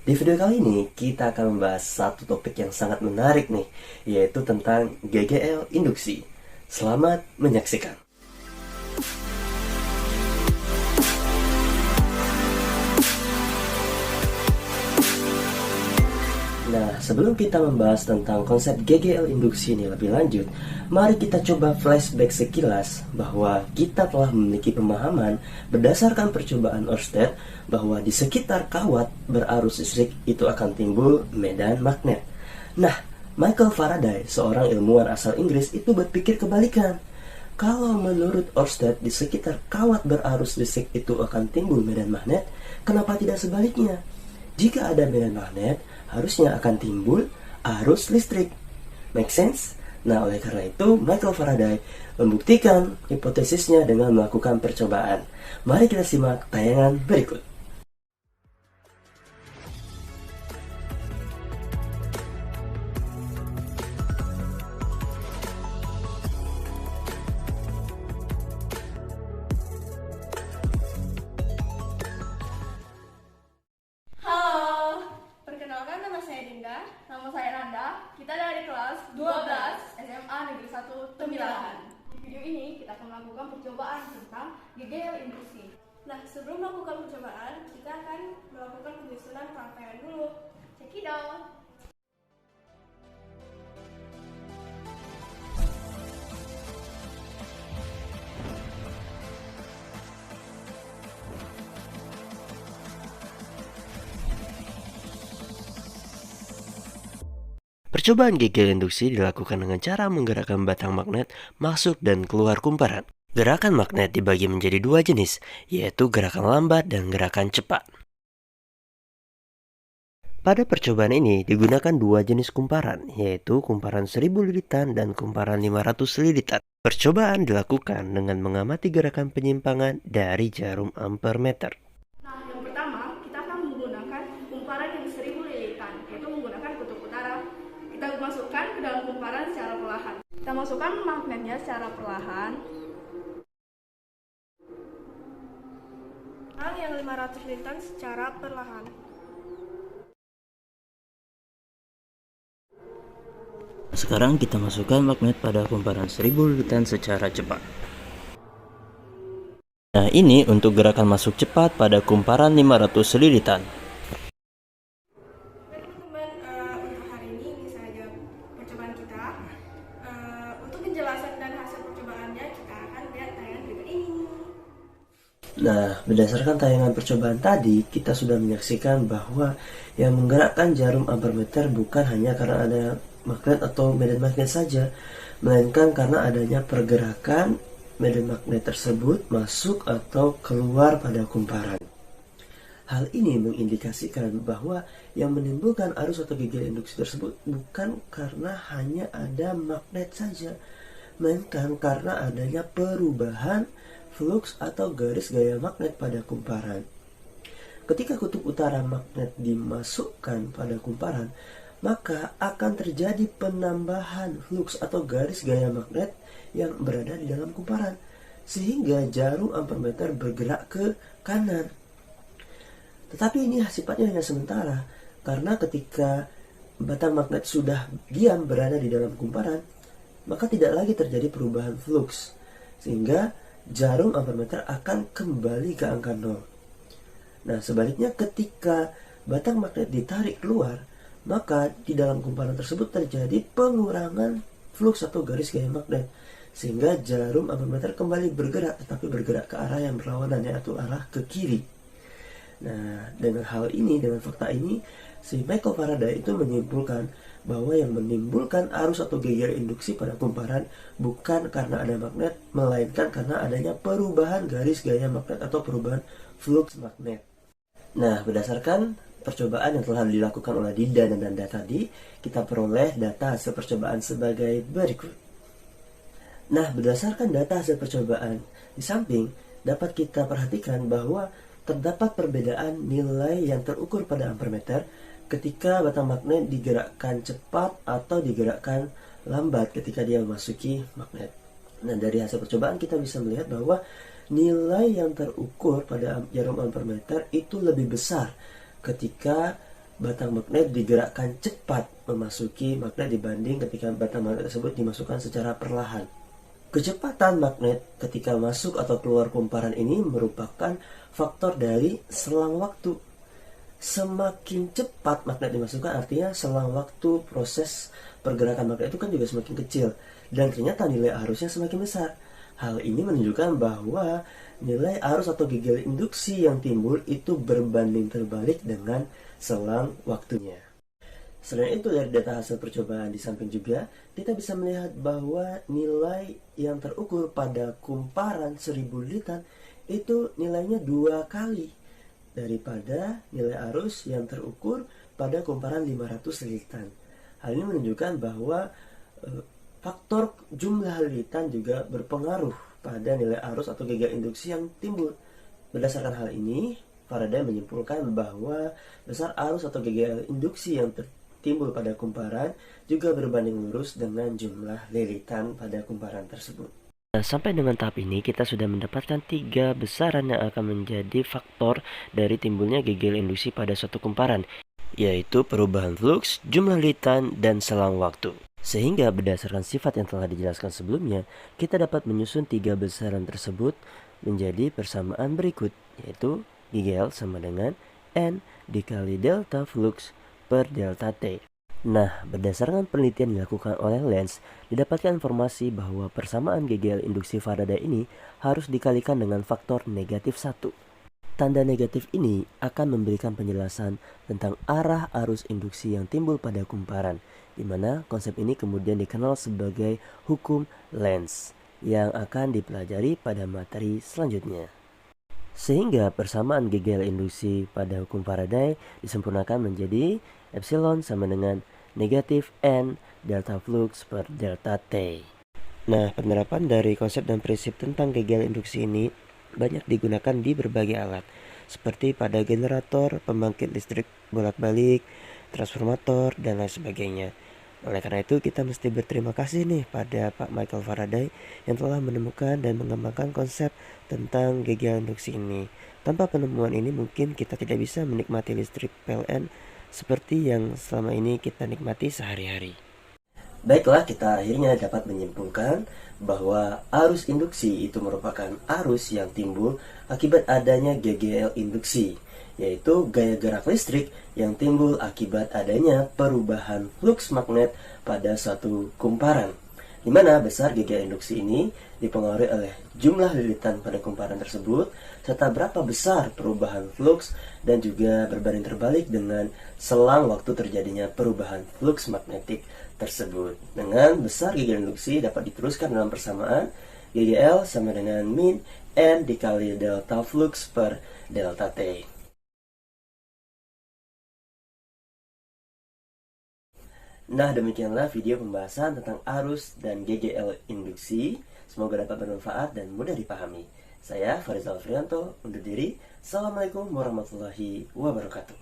Di video kali ini kita akan membahas satu topik yang sangat menarik nih, yaitu tentang GGL induksi. Selamat menyaksikan. Nah, sebelum kita membahas tentang konsep GGL induksi ini lebih lanjut, mari kita coba flashback sekilas bahwa kita telah memiliki pemahaman berdasarkan percobaan Ørsted bahwa di sekitar kawat berarus listrik itu akan timbul medan magnet. Nah, Michael Faraday, seorang ilmuwan asal Inggris, itu berpikir kebalikan. Kalau menurut Ørsted di sekitar kawat berarus listrik itu akan timbul medan magnet, kenapa tidak sebaliknya? Jika ada medan magnet, harusnya akan timbul arus listrik. Make sense? Nah, oleh karena itu, Michael Faraday membuktikan hipotesisnya dengan melakukan percobaan. Mari kita simak tayangan berikut. Halo, perkenalkan nama saya Dinda, nama saya Nanda. Kita dari kelas 12 SMA Negeri 1 Tembilahan. Di video ini kita akan melakukan percobaan tentang GGL induksi. Nah, sebelum melakukan percobaan, kita akan melakukan penyusunan rangkaian dulu. Check it out. Percobaan GGL induksi dilakukan dengan cara menggerakkan batang magnet masuk dan keluar kumparan. Gerakan magnet dibagi menjadi dua jenis, yaitu gerakan lambat dan gerakan cepat. Pada percobaan ini digunakan dua jenis kumparan, yaitu kumparan 1000 lilitan dan kumparan 500 lilitan. Percobaan dilakukan dengan mengamati gerakan penyimpangan dari jarum ampermeter. Nah, yang pertama, kita akan menggunakan kumparan yang 1000 lilitan, yaitu menggunakan kutub utara. Kita masukkan ke dalam kumparan secara perlahan. Kita masukkan magnetnya secara perlahan. Yang 500 lilitan secara perlahan. Sekarang kita masukkan magnet pada kumparan 1000 lilitan secara cepat. Nah, ini untuk gerakan masuk cepat pada kumparan 500 lilitan. Teman-teman, untuk hari ini saja percobaan kita. Untuk penjelasan dan hasil percobaannya kita akan lihat tayangan berikut ini. Nah, berdasarkan tayangan percobaan tadi, kita sudah menyaksikan bahwa yang menggerakkan jarum ampermeter bukan hanya karena ada magnet atau medan magnet saja, melainkan karena adanya pergerakan medan magnet tersebut masuk atau keluar pada kumparan. Hal ini mengindikasikan bahwa yang menimbulkan arus atau GGL induksi tersebut bukan karena hanya ada magnet saja, melainkan karena adanya perubahan flux atau garis gaya magnet pada kumparan. Ketika kutub utara magnet dimasukkan pada kumparan, maka akan terjadi penambahan flux atau garis gaya magnet yang berada di dalam kumparan, sehingga jarum ampermeter bergerak ke kanan. Tetapi ini sifatnya hanya sementara, karena ketika batang magnet sudah diam berada di dalam kumparan, maka tidak lagi terjadi perubahan flux, sehingga jarum ampermeter akan kembali ke angka 0. Nah, sebaliknya ketika batang magnet ditarik keluar, maka di dalam kumparan tersebut terjadi pengurangan flux atau garis gaya magnet, sehingga jarum ampermeter kembali bergerak, tetapi bergerak ke arah yang berlawanan, yaitu arah ke kiri. Nah, dengan hal ini, dengan fakta ini, si Michael Faraday itu menyimpulkan bahwa yang menimbulkan arus atau GGL induksi pada kumparan bukan karena ada magnet, melainkan karena adanya perubahan garis gaya magnet atau perubahan flux magnet. Nah, berdasarkan percobaan yang telah dilakukan oleh Dinda dan Nanda tadi, kita peroleh data hasil percobaan sebagai berikut. Nah, berdasarkan data hasil percobaan di samping, dapat kita perhatikan bahwa terdapat perbedaan nilai yang terukur pada ampermeter ketika batang magnet digerakkan cepat atau digerakkan lambat ketika dia memasuki magnet. Nah, dari hasil percobaan kita bisa melihat bahwa nilai yang terukur pada jarum ampermeter itu lebih besar ketika batang magnet digerakkan cepat memasuki magnet dibanding ketika batang magnet tersebut dimasukkan secara perlahan. Kecepatan magnet ketika masuk atau keluar kumparan ini merupakan faktor dari selang waktu. Semakin cepat magnet dimasukkan, artinya selang waktu proses pergerakan magnet itu kan juga semakin kecil, dan ternyata nilai arusnya semakin besar. Hal ini menunjukkan bahwa nilai arus atau gejala induksi yang timbul itu berbanding terbalik dengan selang waktunya. Selain itu, dari data hasil percobaan di samping juga, kita bisa melihat bahwa nilai yang terukur pada kumparan 1000 litan itu nilainya 2 kali daripada nilai arus yang terukur pada kumparan 500 litan. Hal ini menunjukkan bahwa faktor jumlah lilitan juga berpengaruh pada nilai arus atau gejala induksi yang timbul. Berdasarkan hal ini, Faraday menyimpulkan bahwa besar arus atau gejala induksi yang timbul pada kumparan juga berbanding lurus dengan jumlah lilitan pada kumparan tersebut. Nah, sampai dengan tahap ini kita sudah mendapatkan 3 besaran yang akan menjadi faktor dari timbulnya gejala induksi pada suatu kumparan, yaitu perubahan flux, jumlah lilitan, dan selang waktu. Sehingga berdasarkan sifat yang telah dijelaskan sebelumnya, kita dapat menyusun 3 besaran tersebut menjadi persamaan berikut, yaitu GGL sama dengan N dikali delta flux per delta T. Nah, berdasarkan penelitian dilakukan oleh Lenz, didapatkan informasi bahwa persamaan GGL induksi Faraday ini harus dikalikan dengan faktor negatif 1. Tanda negatif ini akan memberikan penjelasan tentang arah arus induksi yang timbul pada kumparan, di mana konsep ini kemudian dikenal sebagai hukum Lenz yang akan dipelajari pada materi selanjutnya. Sehingga persamaan GGL induksi pada hukum Faraday disempurnakan menjadi epsilon sama dengan negatif N delta flux per delta T. Nah, penerapan dari konsep dan prinsip tentang GGL induksi ini banyak digunakan di berbagai alat, seperti pada generator, pembangkit listrik bolak-balik, transformator, dan lain sebagainya. Oleh karena itu, kita mesti berterima kasih nih pada Pak Michael Faraday yang telah menemukan dan mengembangkan konsep tentang GGL induksi ini. Tanpa penemuan ini mungkin kita tidak bisa menikmati listrik PLN seperti yang selama ini kita nikmati sehari-hari. Baiklah, kita akhirnya dapat menyimpulkan bahwa arus induksi itu merupakan arus yang timbul akibat adanya GGL induksi, yaitu gaya gerak listrik yang timbul akibat adanya perubahan flux magnet pada suatu kumparan, di mana besar GGL induksi ini dipengaruhi oleh jumlah lilitan pada kumparan tersebut, serta berapa besar perubahan flux, dan juga berbanding terbalik dengan selang waktu terjadinya perubahan flux magnetik tersebut. Dengan besar GGL induksi dapat diteruskan dalam persamaan GGL sama dengan min N dikali delta flux per delta T. Nah, demikianlah video pembahasan tentang arus dan GGL induksi. Semoga dapat bermanfaat dan mudah dipahami. Saya Farizal Frianto undur diri. Assalamualaikum warahmatullahi wabarakatuh.